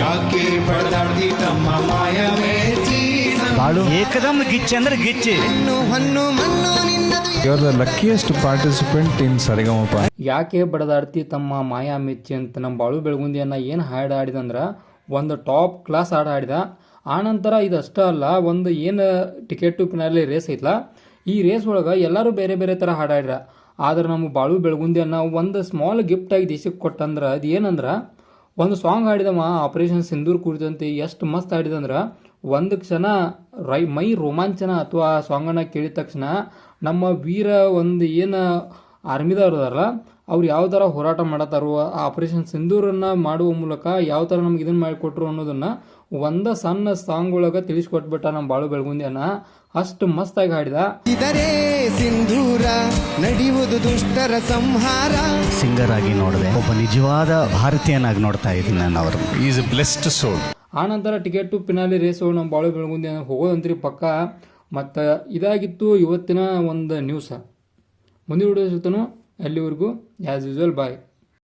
ಯಾಕೆ ಬಡದಾಡ್ತಿ ತಮ್ಮ ಮಾಯ ಮೇಚಿ ಬಾಳು ಏಕದಮ್ ಗಿಚ್ಚಿ ಅಂದ್ರೆ ಗಿಚ್ಚಿ. You are the luckiest participant in Sarigamapa. ಯಾಕೆ ಬಡದಾಡ್ತಿ ತಮ್ಮ ಮಾಯಾ ಮೆಚ್ಚಿ ಅಂತ ನಮ್ಮ ಬಾಳು ಬೆಳಗುಂದಿಯನ್ನ ಏನು ಹಾಡು ಆಡಿದಂದ್ರೆ ಒಂದು ಟಾಪ್ ಕ್ಲಾಸ್ ಹಾಡು ಆಡಿದ. ಆನಂತರ ಇದಷ್ಟೇ ಅಲ್ಲ, ಒಂದು ಏನು ಟಿಕೆಟ್ ಟು ಫಿನಾಲೆ ರೇಸ್ ಐತಲ್ಲ, ಈ ರೇಸ್ ಒಳಗೆ ಎಲ್ಲರೂ ಬೇರೆ ಬೇರೆ ಥರ ಹಾಡಾಡ್ರ. ಆದ್ರೆ ನಮ್ಮ ಬಾಳು ಬೆಳಗುಂದಿಯನ್ನ ಒಂದು ಸ್ಮಾಲ್ ಗಿಫ್ಟಾಗಿ ದೇಶಕ್ಕೆ ಕೊಟ್ಟಂದ್ರೆ ಅದು ಏನಂದ್ರೆ ಒಂದು ಸಾಂಗ್ ಹಾಡಿದವ ಆಪರೇಷನ್ ಸಿಂಧೂರ್ ಕುರಿತಂತೆ. ಎಷ್ಟು ಮಸ್ತ್ ಹಾಡಿದಂದ್ರೆ ಒಂದು ಕ್ಷಣ ಮೈ ರೋಮಾಂಚನ ಅಥವಾ ಆ ಸಾಂಗನ್ನು ಕೇಳಿದ ತಕ್ಷಣ ನಮ್ಮ ವೀರ ಒಂದು ಏನು ಆರ್ಮಿದವ್ರದಾರಲ್ಲ ಅವ್ರು ಯಾವ ಥರ ಹೋರಾಟ ಮಾಡತ್ತಾರೋ, ಆ ಆಪರೇಷನ್ ಸಿಂಧೂರನ್ನು ಮಾಡುವ ಮೂಲಕ ಯಾವ ಥರ ನಮ್ಗೆ ಇದನ್ನು ಮಾಡಿಕೊಟ್ರು ಅನ್ನೋದನ್ನು ಒಂದು ಸಣ್ಣ ಸಾಂಗ್ ಒಳಗೆ ತಿಳಿಸ್ಕೊಟ್ಬಿಟ್ಟ ನಮ್ಮ ಬಾಳು ಬೆಳಗುಂದಿಯನ್ನ. ಅಷ್ಟು ಮಸ್ತಾಗಿ ಹಾಡಿದ. ಇದರೇ ಸಿಂಧೂರ ನಡೆಯುವುದು ದುಷ್ಟರ ಸಂಹಾರ. ಸಿಂಗರ್ ಆಗಿ ನೋಡಿದೆ, ಒಬ್ಬ ನಿಜವಾದ ಭಾರತೀಯನಾಗಿ ನೋಡ್ತಾ ಇದ್ದೀನಿ ನಾನು ಅವರು. ಈಸ್ ಎ ಬ್ಲೆಸ್ಡ್ ಸೋಲ್. ಆನಂತರ ಟಿಕೆಟ್ ಟು ಫಿನಾಲೆ ರೇಸು ನಮ್ಮ ಬಾಳು ಬೆಳಗುಂದಿ ಹೋಗೋದಂತ್ರಿ ಪಕ್ಕ. ಮತ್ತು ಇದಾಗಿತ್ತು ಇವತ್ತಿನ ಒಂದು ನ್ಯೂಸ. ಮುಂದಿನ ವಿಡಿಯೋ ಸಿಗ್ತಾನು. ಅಲ್ಲಿವರೆಗೂ ಆ್ಯಸ್ ಯೂಸ್ವಲ್ ಬಾಯ್.